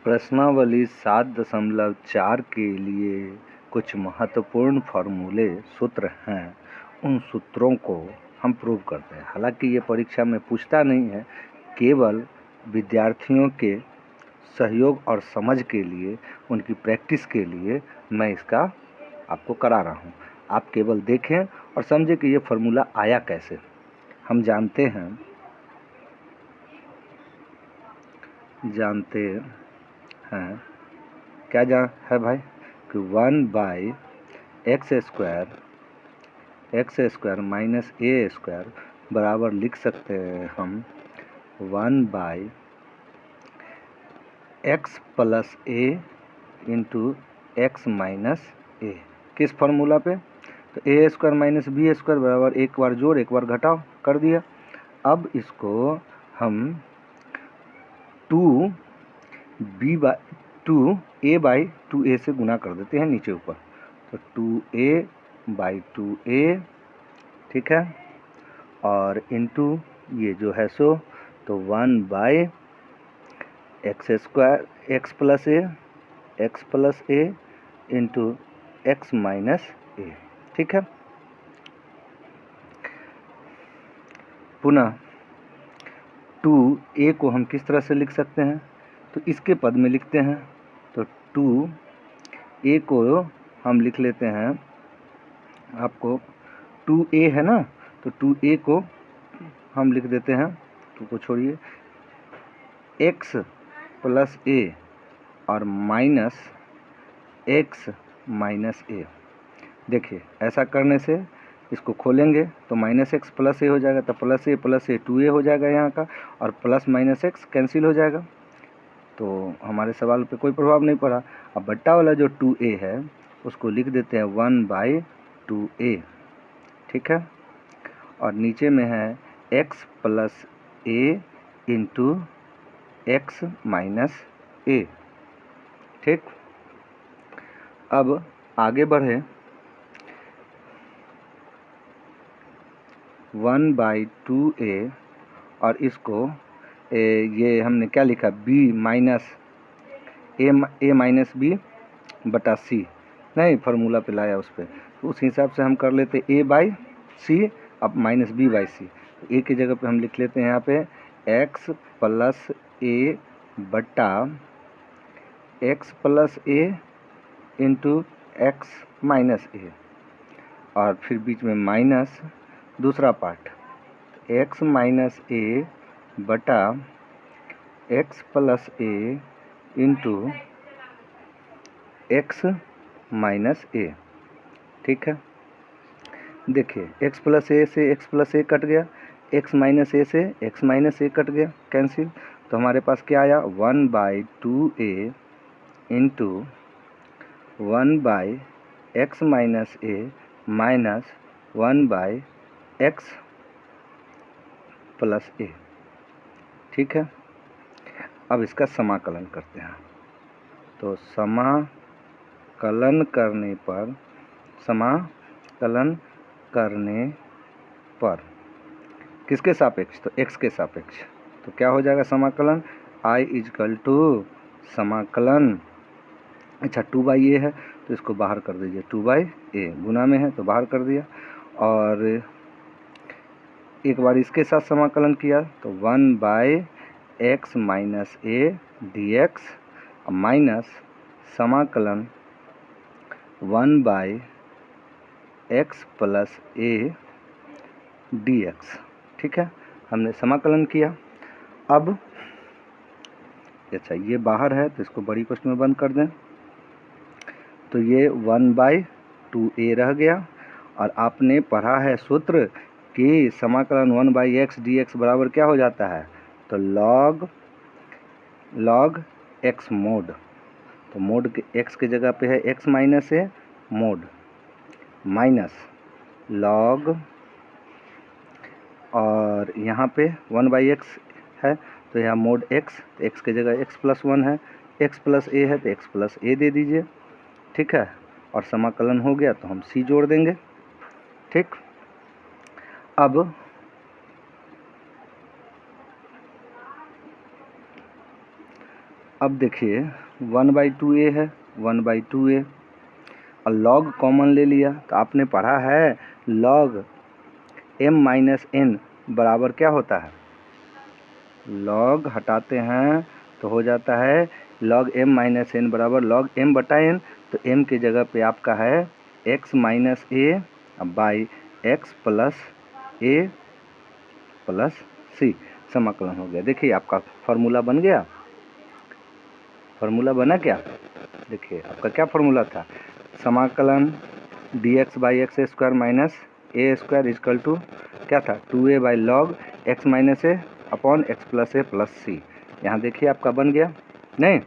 प्रश्नावली 7.4 के लिए कुछ महत्वपूर्ण फॉर्मूले सूत्र हैं। उन सूत्रों को हम प्रूव करते हैं। हालांकि ये परीक्षा में पूछता नहीं है, केवल विद्यार्थियों के सहयोग और समझ के लिए, उनकी प्रैक्टिस के लिए मैं इसका आपको करा रहा हूँ। आप केवल देखें और समझें कि ये फार्मूला आया कैसे। हम जानते हैं क्या है भाई कि 1/x² माइनस a² बराबर लिख सकते हैं हम 1/x plus a into x minus a। किस फार्मूला पे? तो a² माइनस b² बराबर एक बार जोड़ एक बार घटाव कर दिया। अब इसको हम 2a/2a से गुना कर देते हैं नीचे ऊपर। तो 2a/2a, ठीक है, और इंटू ये जो है सो तो 1/x² x plus a into x minus a, ठीक है। पुनः 2a को हम किस तरह से लिख सकते हैं? तो इसके पद में लिखते हैं। तो 2a को हम लिख लेते हैं, आपको 2a है ना, तो 2a को हम लिख देते हैं, 2 को छोड़िए, x प्लस a और माइनस x माइनस a। देखिए ऐसा करने से इसको खोलेंगे तो माइनस एक्स प्लस ए हो जाएगा, तो प्लस ए 2a हो जाएगा यहाँ का, और प्लस माइनस एक्स कैंसिल हो जाएगा। तो हमारे सवाल पे कोई प्रभाव नहीं पड़ा। अब बट्टा वाला जो 2a है उसको लिख देते हैं 1/2a, ठीक है, और नीचे में है x plus a into x minus a, ठीक। अब आगे बढ़े, 1/2a और इसको ये हमने क्या लिखा, b minus a minus b बटा c, नहीं फार्मूला पे लाया उस पर, तो उस हिसाब से हम कर लेते a/c, अब माइनस b/c। तो a की जगह पे हम लिख लेते हैं यहाँ पे x प्लस a बटा x plus a into x minus a, और फिर बीच में माइनस दूसरा पार्ट x माइनस a बटा x plus a into x minus a, ठीक है। देखिए x प्लस a से x प्लस a कट गया, x माइनस a से x माइनस a कट गया, कैंसिल। तो हमारे पास क्या आया, 1/2a into 1/x minus a minus 1/x plus a, ठीक है। अब इसका समाकलन करते हैं। तो समाकलन करने पर किसके सापेक्ष? तो x के सापेक्ष। तो क्या हो जाएगा समाकलन, i इजकल टू समाकलन, अच्छा 2/a है तो इसको बाहर कर दीजिए, 2/a गुना में है तो बाहर कर दिया, और एक बार इसके साथ समाकलन किया तो 1/x minus a dx minus समाकलन 1/x प्लस a dx, ठीक है। हमने समाकलन किया। अब अच्छा ये बाहर है तो इसको बड़ी कोष्ठ में बंद कर दें, तो ये 1/2a रह गया। और आपने पढ़ा है सूत्र कि समाकलन 1/x dx बराबर क्या हो जाता है, तो log x मोड। तो मोड के x के जगह पे है x minus a mode minus log, और यहाँ पे 1/x है तो यहाँ मोड x, तो x के जगह x प्लस 1 है, x प्लस a है तो x प्लस a दे दीजिए, ठीक है। और समाकलन हो गया तो हम c जोड़ देंगे, ठीक। अब अब देखिए 1/2a है, 1/2a और log कॉमन ले लिया तो आपने पढ़ा है log m माइनस n बराबर क्या होता है, log हटाते हैं तो हो जाता है log m माइनस n बराबर log m बटा n। तो m की जगह पे आपका है x minus a by x plus a plus c, समाकलन हो गया। देखिए आपका फार्मूला बन गया, फार्मूला बना क्या, देखिए आपका क्या फार्मूला था, समाकलन dx by x square minus A square is equal to क्या था 2a by log x minus a upon x plus a plus c. यहाँ देखिए आपका बन गया नहीं,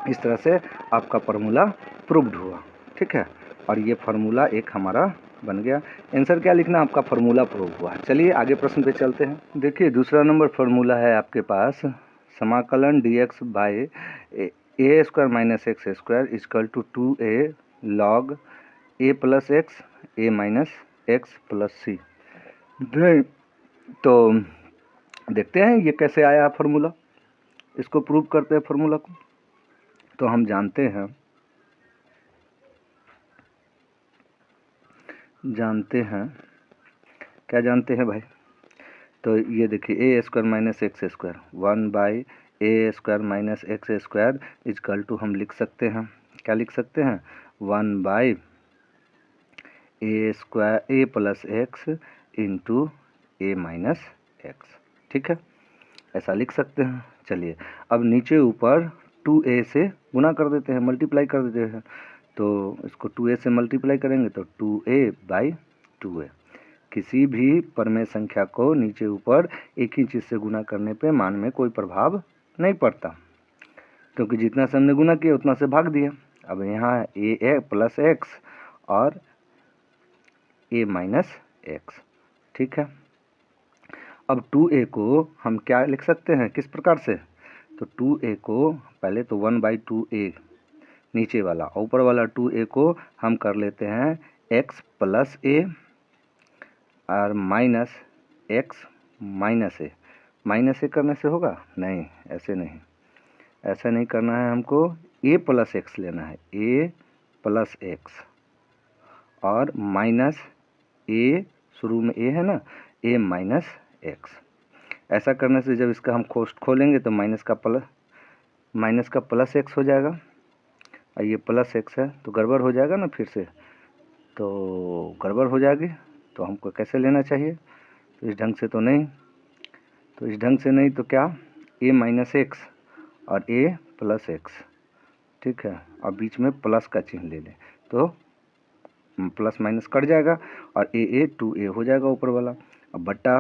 इस तरह से आपका फार्मूला प्रूव्ड हुआ, ठीक है। और ये फार्मूला एक हमारा बन गया। आंसर क्या लिखना, आपका फार्मूला प्रूव हुआ। चलिए आगे प्रश्न पे चलते हैं। देखिए दूसरा नंबर फार्मूला है आपके पास, समाकलन dx by a square minus x square is equal to 2a log a plus x a minus x plus c. तो देखते हैं ये कैसे आया फार्मूला, इसको प्रूव करते हैं फार्मूला को। तो हम जानते हैं क्या जानते हैं भाई, तो ये देखिए a square minus x square 1 by a square minus x square is equal to हम लिख सकते हैं, क्या लिख सकते हैं 1 by a square a plus x into a minus x, ठीक है, ऐसा लिख सकते हैं। चलिए अब नीचे ऊपर 2a से गुना कर देते हैं, मल्टीप्लाई कर देते हैं। तो इसको 2a से मल्टीप्लाई करेंगे तो 2a बाई 2a। किसी भी परमेय संख्या को नीचे ऊपर एक ही चीज़ से गुना करने पे मान में कोई प्रभाव नहीं पड़ता, क्योंकि जितना से हमने गुना किया उतना से भाग दिया। अब यहाँ ए प्लस एक्स और ए माइनस एक्स, ठीक है। अब 2a को हम क्या लिख सकते हैं, किस प्रकार से, तो 2a को पहले तो 1/2a नीचे वाला, ऊपर वाला 2a को हम कर लेते हैं x प्लस a और minus x minus a। Minus a करने से होगा नहीं, ऐसे नहीं, ऐसा नहीं करना है, हमको a प्लस एक्स लेना है, a प्लस एक्स और माइनस a, शुरू में a है ना, a माइनस एक्स। ऐसा करने से जब इसका हम खोलेंगे तो माइनस का प्लस एक्स हो जाएगा और ये प्लस एक्स है तो गड़बड़ हो जाएगा ना, फिर से तो गड़बड़ हो जाएगी। तो हमको कैसे लेना चाहिए, तो इस ढंग से तो नहीं, तो इस ढंग से नहीं तो क्या, a माइनस एक्स और a प्लस एक्स, ठीक है, और बीच में प्लस का चिन्ह ले लें तो प्लस माइनस कट जाएगा और a 2a हो जाएगा ऊपर वाला। अब बट्टा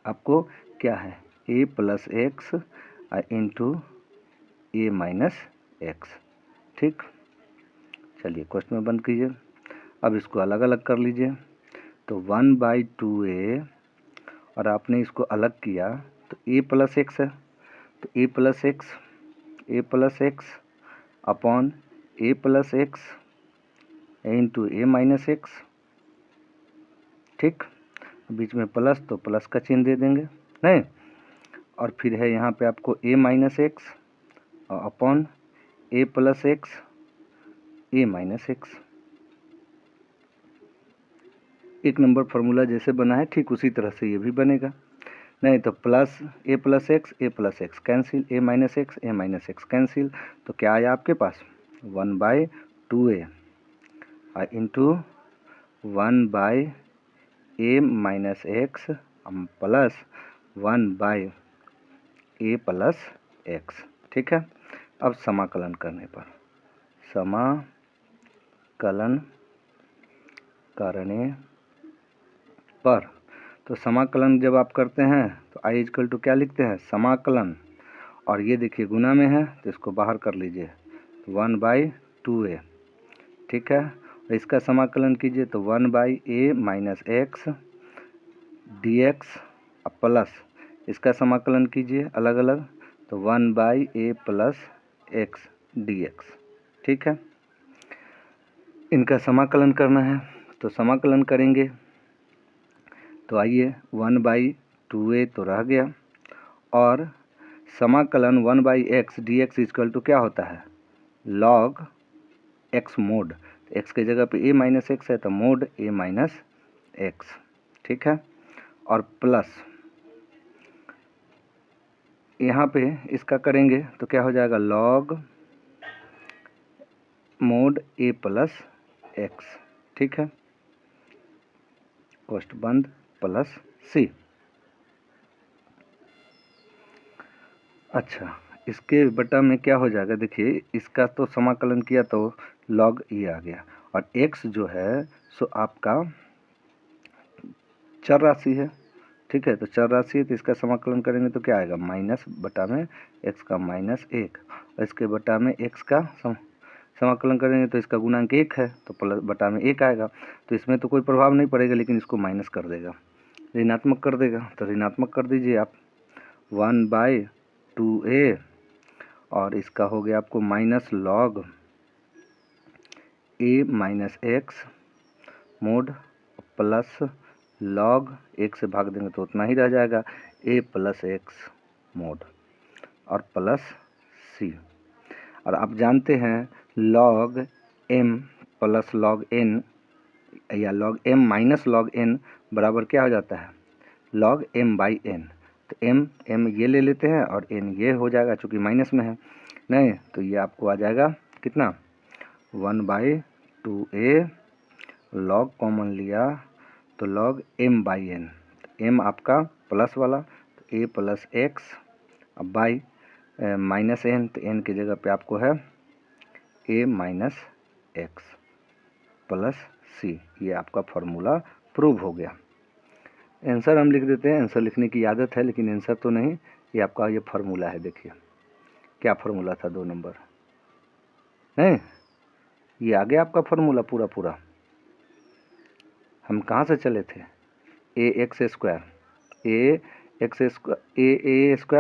आपको क्या है a plus x into a minus x, ठीक। चलिए क्वेश्चन में बंद कीजिए। अब इसको अलग अलग कर लीजिए, तो 1/2a और आपने इसको अलग किया तो a प्लस एक्स है, तो a plus x upon a plus x into a minus x, ठीक। बीच में प्लस तो प्लस का चिन्ह दे देंगे नहीं, और फिर है यहाँ पे आपको a minus x upon a plus x a minus x. एक नंबर फार्मूला जैसे बना है ठीक उसी तरह से ये भी बनेगा। नहीं तो plus a plus x cancel, a minus x cancel, तो क्या आया आपके पास 1/2a into 1/a minus x plus 1/a plus x, ठीक है। अब समाकलन करने पर, समाकलन करने पर, तो समाकलन जब आप करते हैं तो i इक्वल टू क्या लिखते हैं समाकलन, और ये देखिए गुना में है तो इसको बाहर कर लीजिए 1/2a, ठीक है। इसका समाकलन कीजिए तो 1/a minus x dx plus इसका समाकलन कीजिए अलग अलग तो 1/a प्लस एक्स dx, ठीक है। इनका समाकलन करना है तो समाकलन करेंगे तो आइए 1/2a तो रह गया और समाकलन 1/x dx इक्वल टू क्या होता है, log x मोड। x की जगह पे a माइनस एक्स है तो मोड a माइनस एक्स, ठीक है। और प्लस यहाँ पे इसका करेंगे तो क्या हो जाएगा, log mode a plus x, ठीक है, कोष्ठ बंद प्लस c। अच्छा, इसके बटा में क्या हो जाएगा, देखिए इसका तो समाकलन किया तो log e आ गया, और x जो है सो आपका चर राशि है, ठीक है। तो चर राशि है तो इसका समाकलन करेंगे तो क्या आएगा, माइनस बटा में x का माइनस एक, और इसके बटा में x का समाकलन करेंगे तो इसका गुणांक एक है तो प्लस बटा में एक आएगा। तो इसमें तो कोई प्रभाव नहीं पड़ेगा, लेकिन इसको माइनस कर देगा, ऋणात्मक कर देगा। तो ऋणात्मक कर दीजिए आप 1/2a, और इसका हो गया आपको minus log a minus x mode plus log एक से भाग देंगे तो उतना ही रह जाएगा a प्लस एक्स मोड और प्लस c। और आप जानते हैं log m plus log n या log m minus log n बराबर क्या हो जाता है, log m बाई n। तो m ये ले लेते हैं और n ये हो जाएगा, चूँकि माइनस में है नहीं, तो ये आपको आ जाएगा कितना, 1/2a, log कॉमन लिया तो log m by n, m आपका प्लस वाला तो a प्लस एक्स, अब बाई माइनस n, तो n की जगह पे आपको है a minus x plus c। ये आपका फार्मूला प्रूव हो गया। आंसर हम लिख देते हैं, आंसर लिखने की आदत है लेकिन आंसर तो नहीं, ये आपका ये फार्मूला है। देखिए क्या फार्मूला था, 2 नंबर है, ये आ गया आपका फार्मूला पूरा पूरा। हम कहाँ से चले थे, a x square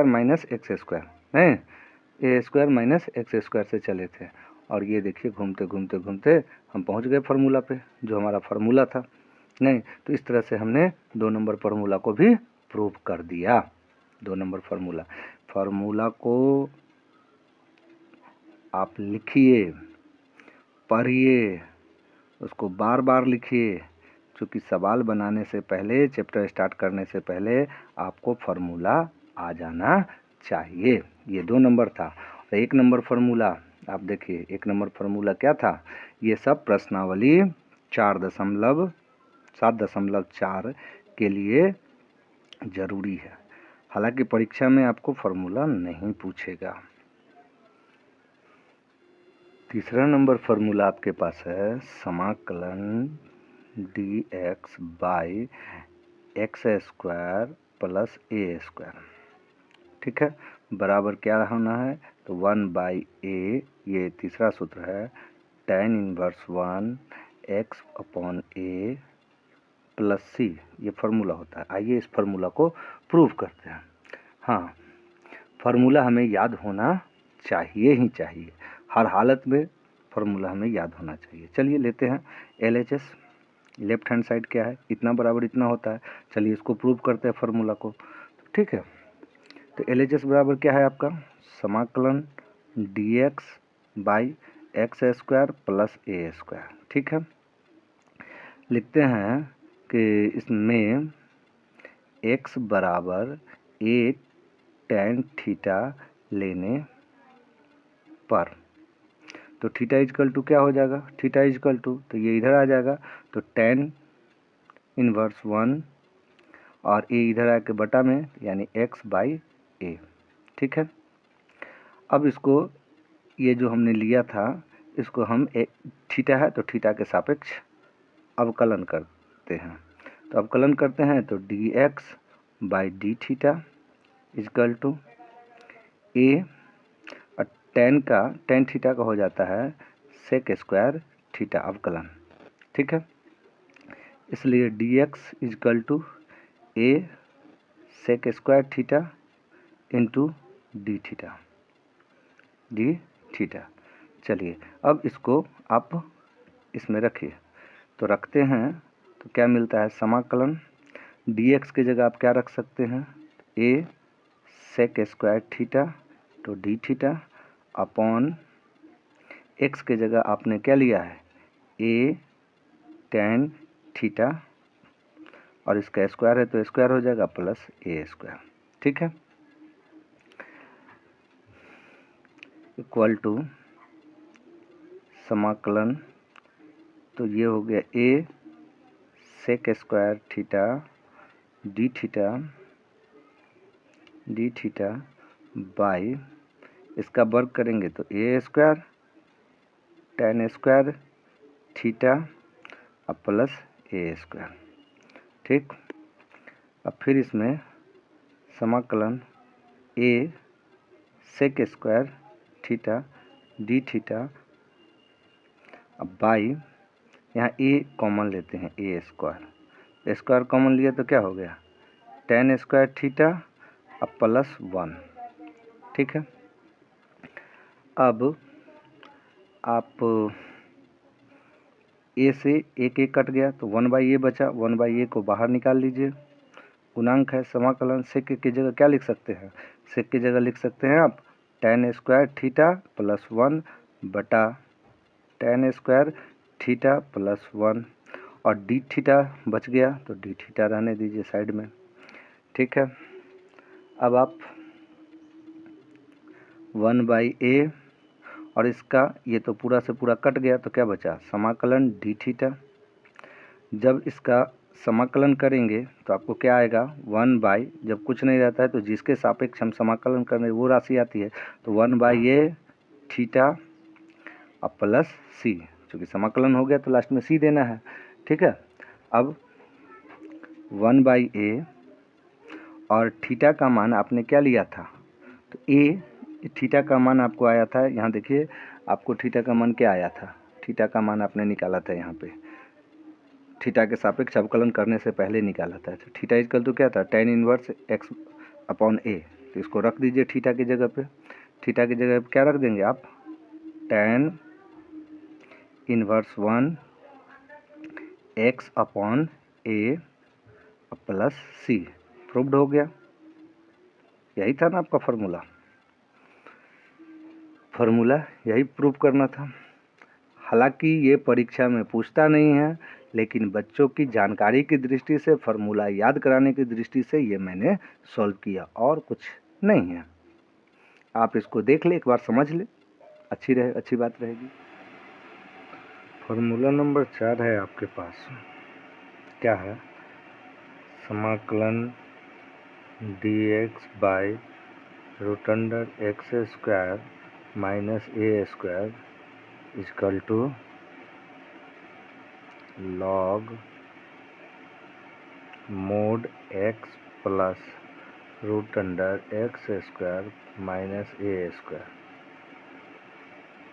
minus x square है, a square minus x square से चले थे, और ये देखिए घूमते घूमते घूमते हम पहुँच गए फार्मूला पे, जो हमारा फार्मूला था नहीं। तो इस तरह से हमने 2 नंबर फार्मूला को भी प्रूव कर दिया। 2 नंबर फार्मूला को आप लिखिए, पढ़िए, उसको बार बार लिखिए, क्योंकि सवाल बनाने से पहले, चैप्टर स्टार्ट करने से पहले आपको फार्मूला आ जाना चाहिए। ये 2 नंबर था। और 1 नंबर फार्मूला आप देखिए, 1 नंबर फार्मूला क्या था, ये सब प्रश्नावली 7.4 के लिए ज़रूरी है। हालांकि परीक्षा में आपको फार्मूला नहीं पूछेगा। तीसरा नंबर फार्मूला आपके पास है समाकलन dx by x square plus A square, ठीक है, बराबर क्या होना है, तो 1/a, ये तीसरा सूत्र है, tan inverse 1 x upon a plus c, ये फार्मूला होता है। आइए इस फार्मूला को प्रूव करते हैं। हाँ, फार्मूला हमें याद होना चाहिए ही चाहिए, हर हालत में फार्मूला हमें याद होना चाहिए। चलिए लेते हैं LHS, लेफ्ट हैंड साइड क्या है, इतना बराबर इतना होता है। चलिए इसको प्रूव करते हैं फार्मूला को, ठीक है। तो LHS बराबर क्या है आपका, समाकलन dx by x square plus A square, ठीक है। लिखते हैं कि इसमें x बराबर a tan थीटा लेने पर, तो थीटा इजकल टू क्या हो जाएगा, थीटा इजकल टू, तो ये इधर आ जाएगा, तो tan इनवर्स 1 और ए इधर आके बटा में, यानी x बाई ए, ठीक है। अब इसको, ये जो हमने लिया था इसको हम थीटा है तो थीटा के सापेक्ष अवकलन करते हैं। तो अवकलन करते हैं तो dx by d theta is equal to a, और tan थीटा का हो जाता है सेक स्क्वायर थीटा अवकलन, ठीक है। इसलिए dx equal to a sec square theta into D theta. चलिए अब इसको आप इसमें रखिए, तो रखते हैं तो क्या मिलता है, समाकलन dx की जगह आप क्या रख सकते हैं, a सेक स्क्वायर थीटा तो डी थीटा अपॉन एक्स के जगह आपने क्या लिया है ए टेन थीटा और इसका स्क्वायर है तो स्क्वायर हो जाएगा प्लस ए स्क्वायर। ठीक है, इक्वल टू समाकलन, तो ये हो गया a sec square theta D theta by, इसका वर्ग करेंगे तो a square tan square theta और प्लस ए स्क्वायर। ठीक, अब फिर इसमें समाकलन a sec square theta D theta अब बाई, यहाँ ए कॉमन लेते हैं, ए स्क्वायर कॉमन लिया तो क्या हो गया टेन स्क्वायर थीटा अब प्लस 1। ठीक है, अब आप ए से एक कट गया तो 1/a बचा, 1/a को बाहर निकाल लीजिए, गुणांक है समाकलन सेक की जगह क्या लिख सकते हैं, सेक की जगह लिख सकते हैं आप टेन स्क्वायर थीटा प्लस 1 बटा टेन स्क्वायर थीटा प्लस 1 और डी थीटा बच गया तो डी थीटा रहने दीजिए साइड में। ठीक है, अब आप 1/a और इसका ये तो पूरा से पूरा कट गया तो क्या बचा समाकलन डी थीटा। जब इसका समाकलन करेंगे तो आपको क्या आएगा 1/, जब कुछ नहीं रहता है तो जिसके सापेक्ष हम समाकलन कर रहे हैं वो राशि आती है, तो 1/a थीटा और प्लस सी, क्योंकि समाकलन हो गया तो लास्ट में सी देना है। ठीक है, अब 1/a और थीटा का मान आपने क्या लिया था, तो ए थीटा का मान आपको आया था, यहाँ देखिए आपको थीटा का मान क्या आया था, थीटा का मान आपने निकाला था यहाँ पे, थीटा के सापेक्ष अवकलन करने से पहले निकाला था। तो थीटा इक्वल तो क्या था tan inverse x upon a, तो इसको रख दीजिए थीटा की जगह पे, थीटा की जगह पे क्या रख देंगे आप tan inverse 1 x upon a plus C, proved हो गया। यही था ना आपका फार्मूला यही प्रूव करना था। हालांकि ये परीक्षा में पूछता नहीं है, लेकिन बच्चों की जानकारी की दृष्टि से, फार्मूला याद कराने की दृष्टि से ये मैंने सॉल्व किया, और कुछ नहीं है। आप इसको देख ले, एक बार समझ ले, अच्छी बात रहेगी। फार्मूला नंबर 4 है आपके पास, क्या है, समाकलन dx by root under x square minus A square equal to log mod x plus root under x square minus A square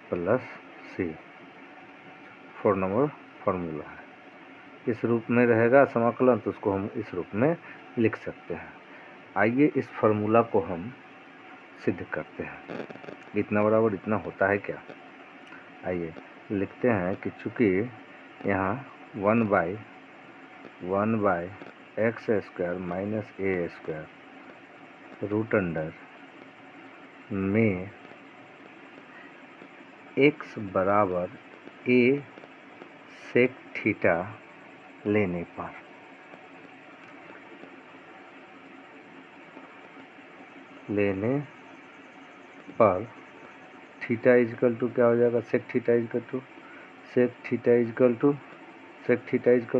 plus C, 4 number formula है। इस रूप में रहेगा समाकलन, तो उसको हम इस रूप में लिख सकते हैं। आइए इस फार्मूला को हम सिद्ध करते हैं। इतना बराबर इतना होता है क्या, आइए लिखते हैं कि चूँकि यहाँ 1/1 एक्स स्क्वायर माइनस ए स्क्वायर रूट अंडर में x बराबर a सेक थीटा लेने पर थीटा इजकल टू क्या हो जाएगा, sec theta is equal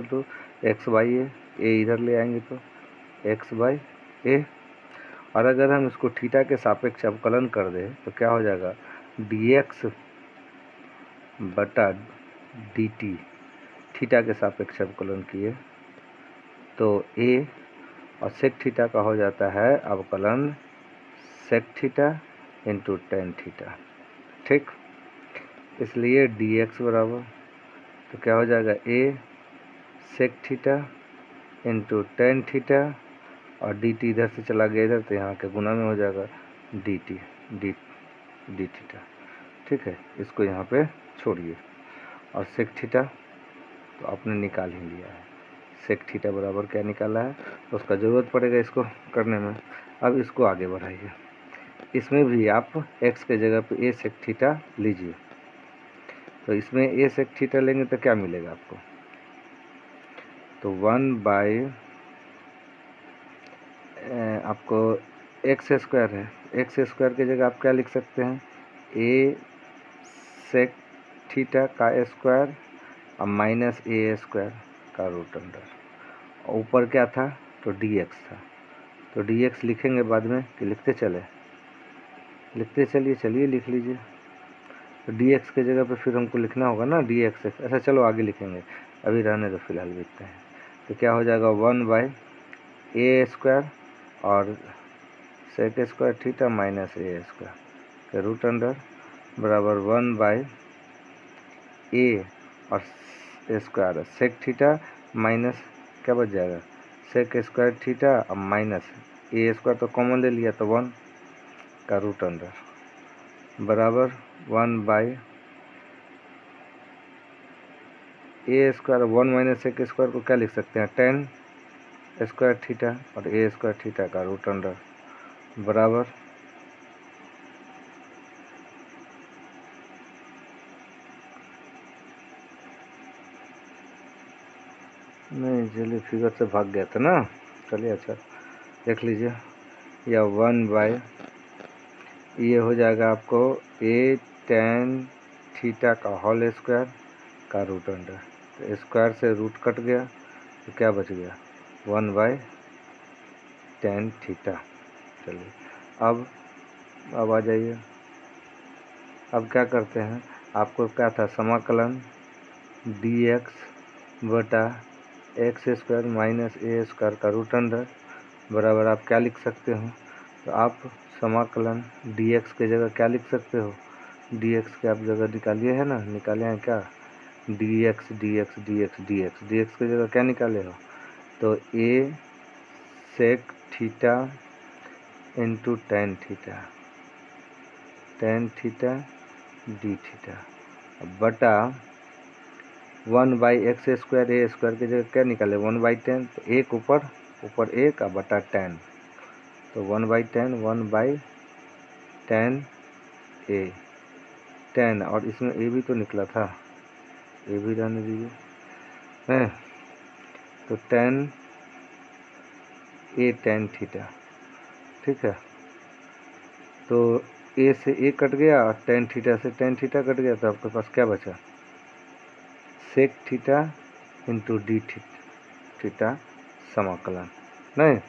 to x/a, A इधर ले आएंगे तो x/a, और अगर हम इसको थीटा के सापेक्ष अवकलन कर दें तो क्या हो जाएगा dx बटा dt, थीटा के सापेक्ष अवकलन किए तो a और सेक थीटा का हो जाता है अवकलन sec theta into tan theta. ठीक, इसलिए dx बराबर तो क्या हो जाएगा a sec theta into tan theta और dt इधर से चला गया इधर, तो यहाँ के गुना में हो जाएगा डी थीटा। ठीक है, इसको यहाँ पे छोड़िए, और सेक थीटा तो आपने निकाल ही लिया है, सेक थीटा बराबर क्या निकाला है, तो उसका ज़रूरत पड़ेगा इसको करने में। अब इसको आगे बढ़ाइए। इसमें भी आप x के जगह पे a sec थीटा लीजिए। तो इसमें a sec थीटा लेंगे तो क्या मिलेगा आपको, तो 1/, आपको एक्स स्क्वायर है, एक्स स्क्वायर की जगह आप क्या लिख सकते हैं, a sec थीटा का स्क्वायर और माइनस a स्क्वायर का रूट अंडर, ऊपर क्या था तो dx था, तो dx लिखेंगे बाद में कि लिखते चलिए, चलिए लिख लीजिए। तो dx के जगह पे फिर हमको लिखना होगा ना dx, अच्छा चलो आगे लिखेंगे, अभी रहने दो, फिलहाल लिखते हैं। तो क्या हो जाएगा 1/a स्क्वायर और sec square theta minus a square के रूट अंडर बराबर 1/a और स्क्वायर सेक थीटा माइनस क्या बच जाएगा, सेक स्क्वायर थीटा और माइनस a स्क्वायर तो कॉमन ले लिया तो 1 का रूट अंडर बराबर 1/a square, 1 minus sec square को क्या लिख सकते हैं, 10 स्क्वायर थीटा और a स्क्वायर थीटा का रूट अंडर बराबर नहीं, चलिए फिगर से भाग गया था ना, चलिए अच्छा देख लीजिए, या 1/, ये हो जाएगा आपको a tan थीटा का होल स्क्वायर का रूट अंडर, तो स्क्वायर से रूट कट गया तो क्या बच गया 1/tan थीटा। चलिए अब आ जाइए, अब क्या करते हैं, आपको क्या था समाकलन dx बटा x square minus a square का रूट अंडर बराबर आप क्या लिख सकते हो, तो आप समाकलन dx के जगह क्या लिख सकते हो, dx के आप जगह निकालिए है ना, निकाले हैं क्या, dx dx dx dx dx की जगह क्या निकाले हो, तो a sec theta into tan theta d theta बटा 1/x स्क्वायर a स्क्वायर की जगह क्या निकाले 1/10, तो एक ऊपर एक और बटा 10, तो 1/10 a 10, और इसमें a भी तो निकला था, a भी रहने दीजिए हैं, तो 10a tan थीटा, ठीक है, तो a से a कट गया और tan थीटा से tan थीटा कट गया, तो आपके पास क्या बचा, sec theta into D theta समाकलन, नहीं,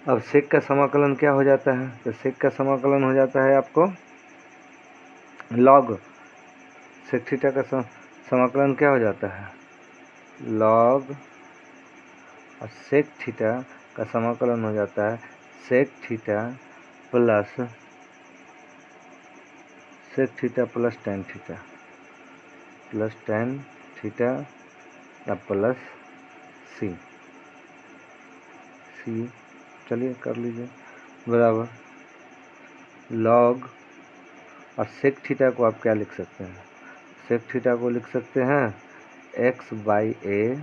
अब सेक का समाकलन क्या हो जाता है, तो सेक का समाकलन हो जाता है आपको लॉग, सेक थीटा का समाकलन क्या हो जाता है लॉग, और सेक थीटा का समाकलन हो जाता है sec theta plus tan theta या प्लस सी, चलिए कर लीजिए बराबर लॉग, और सेक थीटा को आप क्या लिख सकते हैं, सेक थीटा को लिख सकते हैं x/a,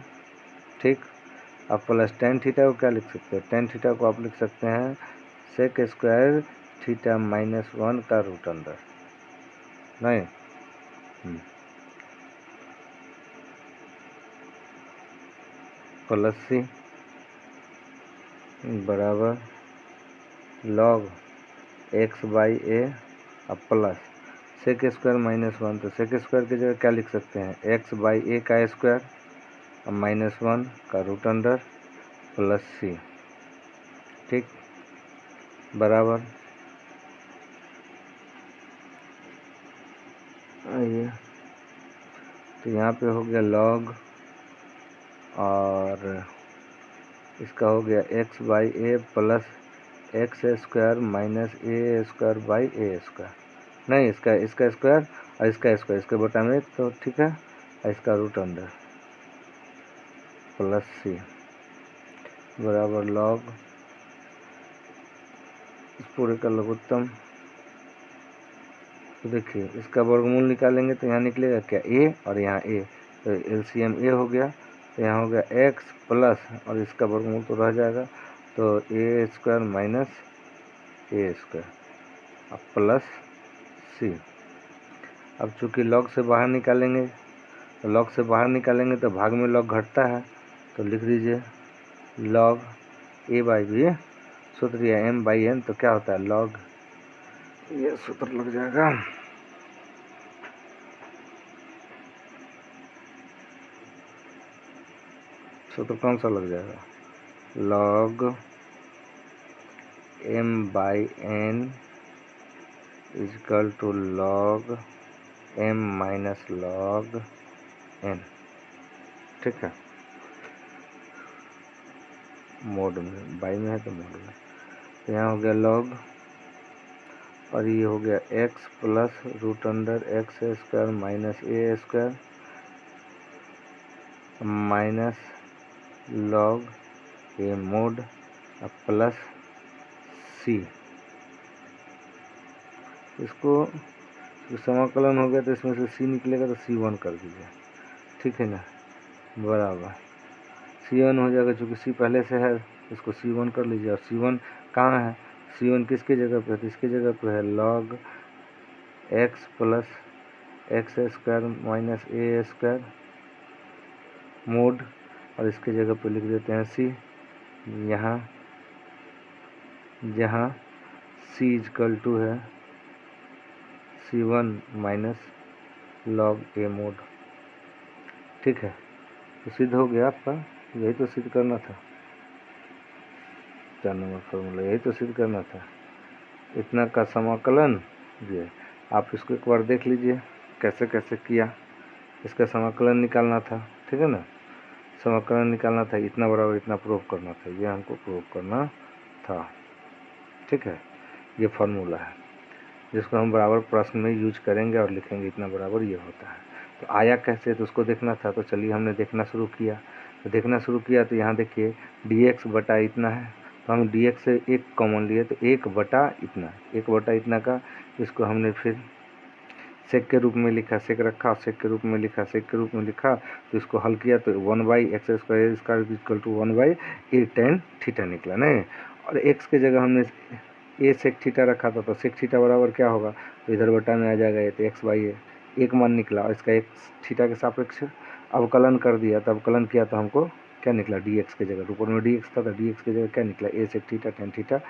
ठीक, अब प्लस tan थीटा को क्या लिख सकते हैं, tan थीटा को आप लिख सकते हैं सेक स्क्वायर थीटा माइनस 1 का रूट अंडर, नहीं प्लस सी बराबर लॉग x/a और प्लस सेक स्क्वायर माइनस 1, तो सेक स्क्वायर की जगह क्या लिख सकते हैं x/a का स्क्वायर और माइनस 1 का रूट अंडर प्लस सी, ठीक, बराबर आइए, तो यहाँ पे हो गया लॉग और इसका हो गया x/a plus x square minus a square by a square, नहीं इसका स्क्वायर और इसका स्क्वायर, इसके बटा में तो ठीक है, और इसका रूट अंडर प्लस सी बराबर लॉग इस पूरे का लघुत्तम, तो देखिए इसका वर्गमूल निकालेंगे तो यहाँ निकलेगा क्या a और यहाँ a, तो एलसीएम a हो गया, तो यहाँ हो गया x प्लस और इसका वर्गमूल तो रह जाएगा, तो a square minus a square अब प्लस सी। अब चूँकि लॉग से बाहर निकालेंगे तो लॉग से बाहर निकालेंगे तो भाग में लॉग घटता है, तो लिख दीजिए लॉग ए बाई बी, सूत्र या एम बाई एन, तो क्या होता है लॉग, ये सूत्र लग जाएगा सूत्र कौन सा लग जाएगा, log M by N equal to log M minus log N. ठीक है, मोड में, बाई में है तो मोड में, तो यहाँ हो गया लॉग और ये हो गया x plus root under x square minus A square minus log a mod plus c. इसको समाकलन हो गया तो इसमें से सी निकलेगा तो C1 कर दीजिए। ठीक है ना, बराबर C1 हो जाएगा, चूँकि सी पहले से है इसको C1 कर लीजिए। और C1 कहाँ है, C1 किसकी जगह पे है, तो इसकी जगह पे है log x plus x square minus ए स्क्वायर मोड, और इसके जगह पे लिख देते हैं सी, यहाँ जहाँ सी इजकल टू है C1 minus log a mode. ठीक है, तो सिद्ध हो गया आपका, यही तो सिद्ध करना था, 4 नंबर फॉर्मूला यही तो सिद्ध करना था। इतना का समाकलन ये आप इसको एक बार देख लीजिए कैसे कैसे किया, इसका समाकलन निकालना था। ठीक है ना, समाकलन निकालना था, इतना बराबर इतना प्रूव करना था, ये हमको प्रूव करना था। ठीक है, ये फार्मूला है जिसको हम बराबर प्रश्न में यूज करेंगे और लिखेंगे इतना बराबर ये होता है। तो आया कैसे, तो उसको देखना था, तो चलिए हमने देखना शुरू किया। तो देखना शुरू किया तो यहाँ देखिए dx बटा इतना है, तो हम dx से एक कॉमन लिए तो 1 बटा इतना, 1 बटा इतना का इसको हमने फिर सेक के रूप में लिखा, सेक रखा, सेक के रूप में लिखा, सेक के रूप में लिखा, तो इसको हल किया तो 1/x स्क्वायर इसका equal to 1/a tan theta निकला नहीं। और x के जगह हमने ए सेक थीटा रखा था, तो सेक थीटा बराबर क्या होगा, तो इधर बटा में आ जाएगा ये, तो x/a एक मान निकला, और इसका x थीटा के सापेक्ष अवकलन कर दिया, तो अवकलन किया तो हमको क्या निकला, dx के जगह, ऊपर में dx था तो dx के जगह क्या निकला, a sec theta tan theta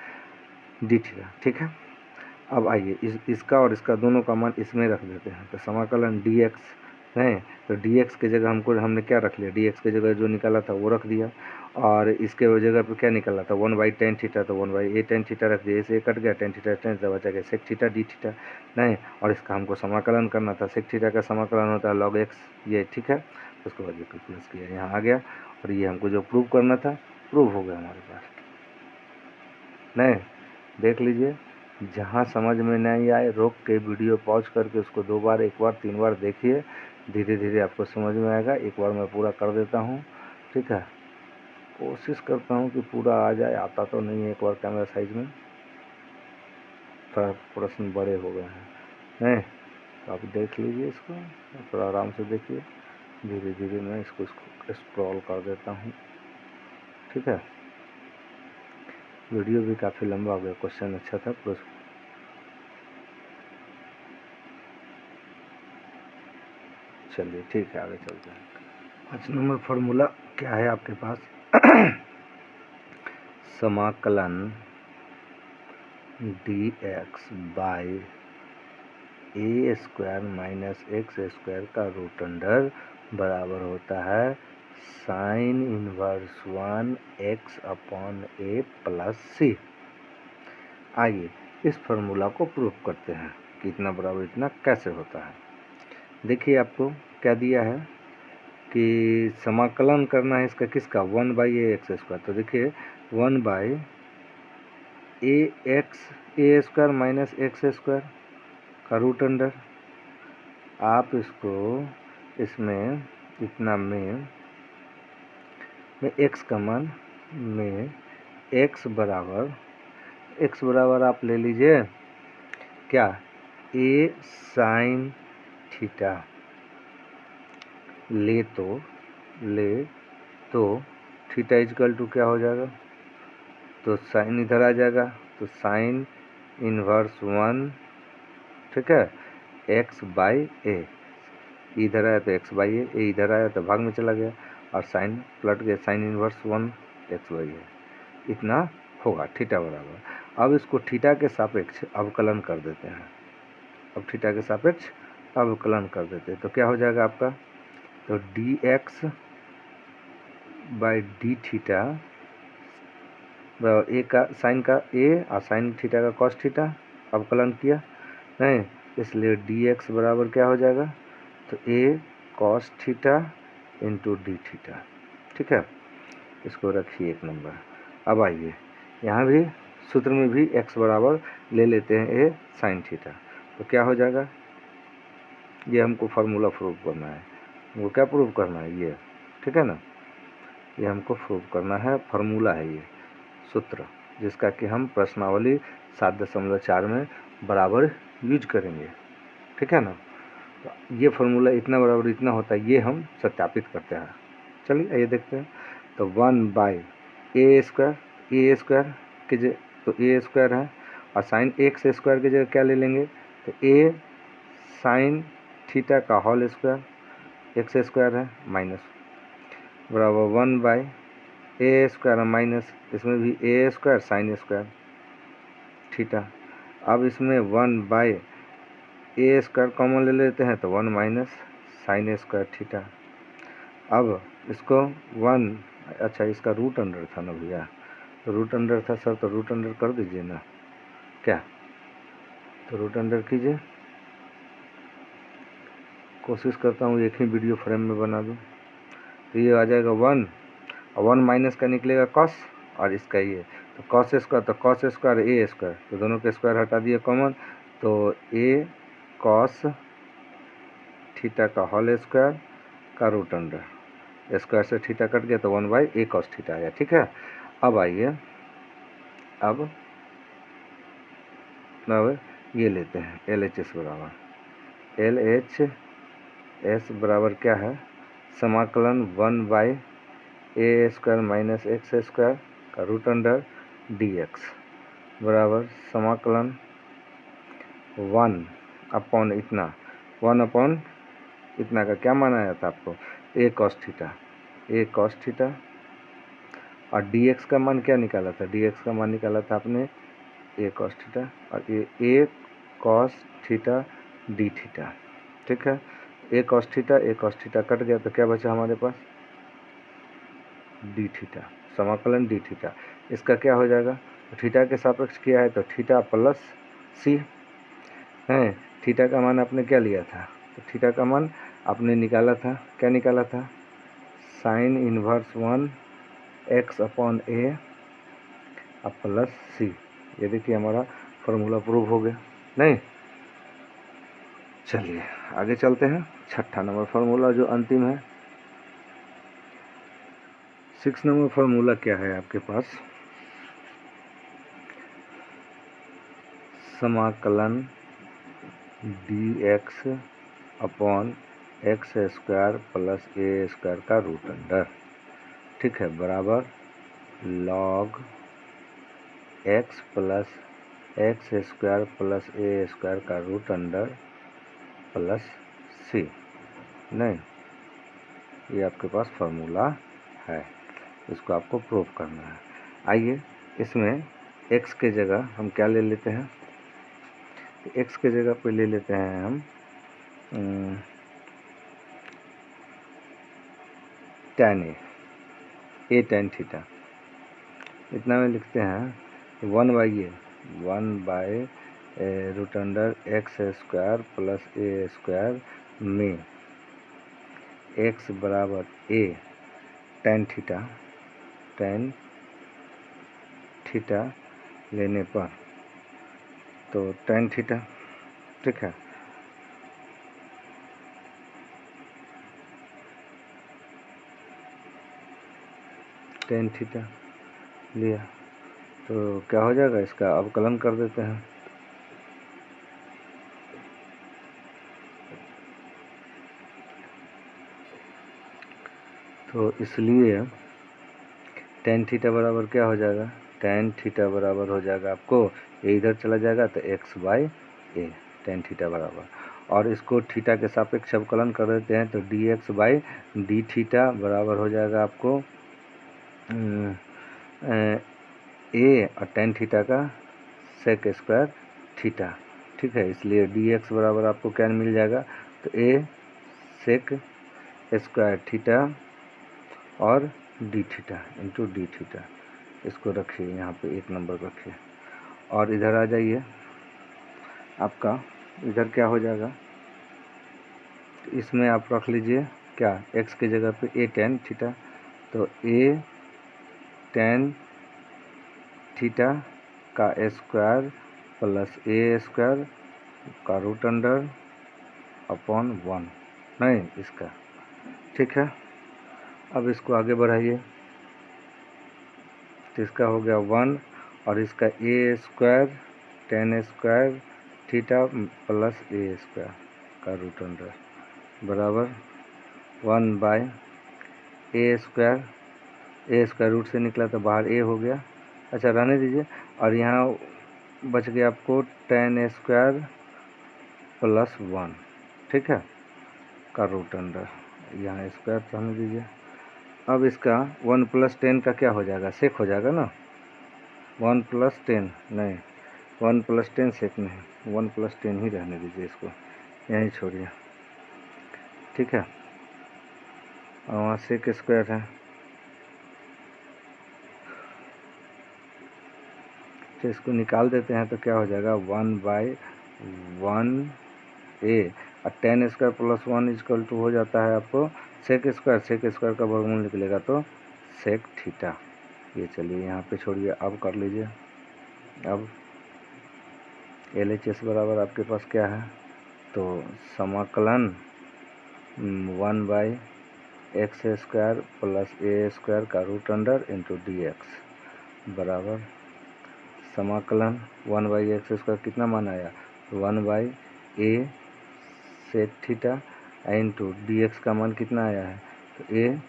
D theta. ठीक है, अब आइए इसका और इसका दोनों का मान इसमें रख देते हैं, तो समाकलन dx है, तो dx के जगह हमने क्या रख लिया, dx के जगह जो निकाला था वो रख दिया, और इसके जगह पे क्या निकाला था 1/tan थीटा, तो 1/a tan थीटा रख दिया, इसे कट गया, tan थीटा tan थीटा बचा गया सेक थीटा डी थीटा नहीं, और इसका हमको समाकलन करना था, सेक थीटा का समाकलन होता है log x, ये ठीक है। उसके बाद ये प्लस किया, यहाँ आ गया, और ये हमको जो प्रूव करना था प्रूव हो गया हमारे पास। नहीं, देख लीजिए, जहाँ समझ में नहीं आए रोक के वीडियो पॉज करके उसको 2 बार 1 बार 3 बार देखिए, धीरे धीरे आपको समझ में आएगा। एक बार मैं पूरा कर देता हूँ। ठीक है, कोशिश करता हूँ कि पूरा आ जाए, आता तो नहीं है एक बार कैमरा साइज में, थोड़ा प्रश्न बड़े हो गए हैं नहीं, तो आप देख लीजिए इसको, थोड़ा आराम से देखिए, धीरे धीरे मैं इसको स्क्रॉल कर देता हूँ। ठीक है, वीडियो भी काफ़ी लंबा हो गया, क्वेश्चन अच्छा था प्लस। चलिए ठीक है, आगे चलते हैं। 5 नंबर फॉर्मूला क्या है आपके पास, समाकलन dx by a square minus x square का रूट अंडर बराबर होता है साइन इनवर्स 1x अपॉन ए प्लस सी। आइए इस फार्मूला को प्रूव करते हैं कि इतना बराबर इतना कैसे होता है। देखिए आपको क्या दिया है कि समाकलन करना है इसका, किसका, 1/ax स्क्वायर, तो देखिए 1/ax ए स्क्वायर माइनस एक्स स्क्वायर का रूट अंडर, आप इसको इसमें इतना में x का मान में x बराबर आप ले लीजिए क्या, a साइन थीटा, ले तो थीटा इजकल टू क्या हो जाएगा, तो साइन इधर आ जाएगा, तो साइन इन्वर्स 1, ठीक है, एक्स बाई ए, इधर आया तो एक्स बाई ए, इधर आया तो भाग में चला गया और साइन पलट गया, साइन इन्वर्स 1 एक्स बाई ए, इतना होगा थीटा बराबर। अब इसको थीटा के सापेक्ष अवकलन कर देते हैं, अब थीटा के सापेक्ष अवकलन कर देते हैं तो क्या हो जाएगा आपका, तो d x by d theta a का साइन का ए और साइन थीटा का कॉस थीटा अवकलन किया नहीं, इसलिए डी एक्स बराबर क्या हो जाएगा, तो a cos theta into D theta, ठीक है, इसको रखिए 1 नंबर। अब आइए यहाँ भी सूत्र में भी x बराबर ले लेते हैं ए साइन थीटा, तो क्या हो जाएगा, ये हमको फार्मूला प्रूव करना है, वो क्या प्रूव करना है ये, ठीक है ना, ये हमको प्रूव करना है, फार्मूला है ये सूत्र जिसका कि हम प्रश्नावली 7.4 में बराबर यूज करेंगे, ठीक है ना। तो ये फार्मूला इतना बराबर इतना होता है, ये हम सत्यापित करते हैं। चलिए ये देखते हैं, तो 1 बाई ए स्क्वायर की जगह तो ए स्क्वायर है और साइन एक्स स्क्वायर की जगह क्या ले लेंगे, तो ए साइन थीटा का होल स्क्वायर एक्स स्क्वायर है माइनस बराबर 1 बाई ए स्क्वायर माइनस, इसमें भी ए स्क्वायर साइन स्क्वायर थीटा। अब इसमें 1 बाई ए स्क्वायर कॉमन ले लेते हैं तो 1 माइनस साइन स्क्वायर थीटा। अब इसको 1, अच्छा इसका रूट अंडर था ना भैया, तो रूट अंडर था सर, तो रूट अंडर कर दीजिए ना क्या, तो रूट अंडर कीजिए, कोशिश करता हूँ एक ही वीडियो फ्रेम में बना दूँ। तो ये आ जाएगा 1 और 1 माइनस का निकलेगा कॉस और इसका ये, तो कॉस स्क्वायर तो कॉस स्क्वायर ए स्क्वायर, तो दोनों के स्क्वायर हटा दिए कॉमन, तो ए कॉस थीटा का होल स्क्वायर का रूट अंडर, स्क्वायर से थीटा कट गया तो 1 बाई ए कॉस थीटा आया, ठीक है। अब आइए अब ये लेते हैं एल एच एस बराबर, एल एच एस बराबर क्या है, समाकलन 1 by a square minus x square का रूट अंडर डी एक्स बराबर समाकलन 1 अपॉन इतना, 1 अपॉन इतना का क्या माना जाता है आपको, ए कॉस थीटा और डी एक्स का मान क्या निकाला था, डी एक्स का मान निकाला था आपने ए कॉस थीटा और ये ए कॉस थीटा डी थीटा, ठीक है। ए कॉस थीटा कट गया तो क्या बचा हमारे पास, डी थीटा, समाकलन डी थीटा, इसका क्या हो जाएगा, तो थीटा के सापेक्ष किया है तो थीटा प्लस सी है, थीटा का मान आपने क्या लिया था, तो थीटा का मान आपने निकाला था, क्या निकाला था, साइन इन्वर्स 1 एक्स अपॉन ए प्लस सी, ये देखिए हमारा फार्मूला प्रूव हो गया नहीं। चलिए आगे चलते हैं, 6ठा नंबर फार्मूला जो अंतिम है, 6 नंबर फार्मूला क्या है आपके पास, समाकलन d x upon x square plus ए स्क्वायर का रूट अंडर, ठीक है, बराबर log x plus x square plus ए स्क्वायर का रूट अंडर प्लस सी, नहीं ये आपके पास फार्मूला है, इसको आपको प्रूव करना है। आइए इसमें x के जगह हम क्या ले लेते हैं, x के जगह पे ले लेते हैं हम tan ए tan थीटा, इतना में लिखते हैं 1 by root under x square plus A square में x बराबर ए tan थीटा लेने पर, तो tan थीटा, ठीक है, tan थीटा लिया तो क्या हो जाएगा, इसका अवकलन कर देते हैं, तो इसलिए tan थीटा बराबर क्या हो जाएगा, tan थीटा बराबर हो जाएगा आपको, ये इधर चला जाएगा तो x/a tan थीटा बराबर, और इसको थीटा के सापेक्ष अवकलन कर देते हैं तो dx/d थीटा बराबर हो जाएगा आपको a और tan थीटा का सेक स्क्वायर थीटा, ठीक है। इसलिए dx बराबर आपको क्या मिल जाएगा, तो a सेक स्क्वायर थीटा और d theta into d theta, इसको रखिए यहाँ पे 1 नंबर रखिए, और इधर आ जाइए, आपका इधर क्या हो जाएगा, इसमें आप रख लीजिए क्या, x की जगह पे a tan थीटा, तो a tan थीटा का स्क्वायर प्लस a स्क्वायर का रूट अंडर अपॉन 1, नहीं इसका, ठीक है। अब इसको आगे बढ़ाइए, तो इसका हो गया 1 और इसका a square tan square theta plus a square का रूट अंडर बराबर 1/a स्क्वायर रूट से निकला तो बाहर a हो गया, अच्छा रहने दीजिए, और यहाँ बच गया आपको tan स्क्वायर प्लस 1, ठीक है, का रूट अंडर, यहाँ स्क्वायर रहने दीजिए। अब इसका 1 + 10 का क्या हो जाएगा, सेक हो जाएगा ना, 1 + 10 नहीं, 1 + 10 सेक नहीं, 1 + 10 ही रहने दीजिए, इसको यहीं छोड़िए, ठीक है। और वहाँ सेक स्क्वायर है, तो इसको निकाल देते हैं तो क्या हो जाएगा 1/1a, और tan square plus 1 equal to हो जाता है आपको सेक स्क्वायर का वर्गमूल निकलेगा तो सेक थीटा। ये चलिए यहाँ पे छोड़िए, अब कर लीजिए। अब LHS बराबर आपके पास क्या है, तो समाकलन 1/x² प्लस a² का रूट अंडर इंटू dx बराबर समाकलन 1/x² कितना मान आया, 1/a सेक थीटा इंटू dx का मान कितना आया है, तो a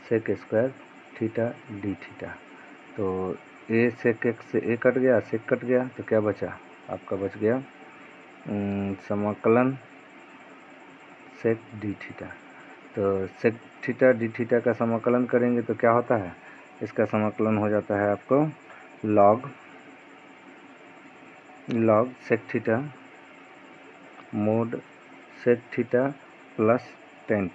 sec square theta d theta, तो a सेक x से a कट गया, सेक कट गया, तो क्या बचा आपका, बच गया समाकलन सेक d थीटा। तो सेक थीटा d थीटा का समाकलन करेंगे तो क्या होता है, इसका समाकलन हो जाता है आपको log sec theta mod sec theta plus tan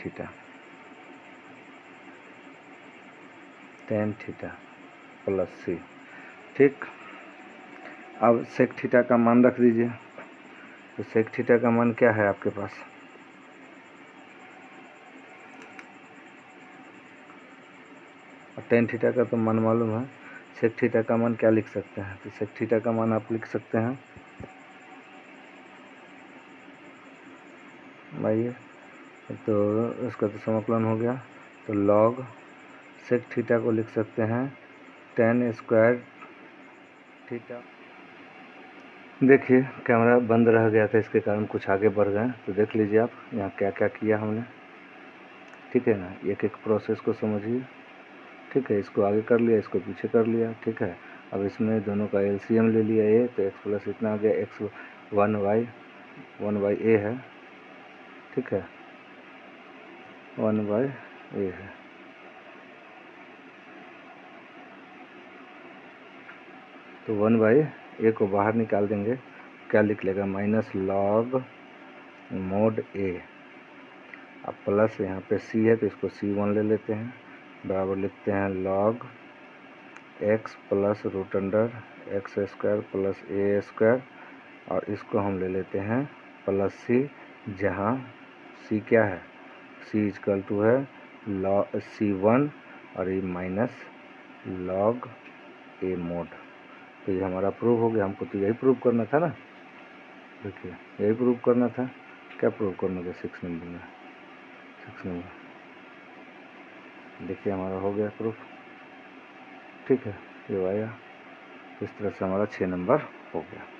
theta plus c, ठीक। अब सेक थीटा का मान रख दीजिए, तो सेक थीटा का मान क्या है आपके पास, और tan थीटा का तो मान मालूम है, सेक थीटा का मान क्या लिख सकते हैं, तो सेक थीटा का मान आप लिख सकते हैं, आइए, तो इसका तो समाकलन हो गया, तो लॉग सेक थीटा को लिख सकते हैं tan स्क्वायर थीटा। देखिए कैमरा बंद रह गया था, इसके कारण कुछ आगे बढ़ गए, तो देख लीजिए आप यहाँ क्या क्या किया हमने, ठीक है ना, एक एक प्रोसेस को समझिए, ठीक है। इसको आगे कर लिया, इसको पीछे कर लिया, ठीक है। अब इसमें दोनों का LCM ले लिया a, तो x प्लस इतना आ गया, x 1/a है, ठीक है, 1/a है, तो 1/a को बाहर निकाल देंगे, क्या लिख लेगा, माइनस लॉग मोड a, अब प्लस यहाँ पे c है तो इसको c1 ले लेते हैं, बराबर लिखते हैं log x plus root under x² plus a², और इसको हम ले लेते हैं प्लस c, जहाँ c क्या है, c इक्वल टू है लॉग c1 और ये माइनस लॉग a मोड। तो ये हमारा प्रूव हो गया, हमको तो यही प्रूव करना था ना, देखिए यही प्रूव करना था, क्या प्रूव करना था, 6 नंबर, देखिए हमारा हो गया प्रूफ, ठीक है, ये आया, इस तरह से हमारा 6 नंबर हो गया।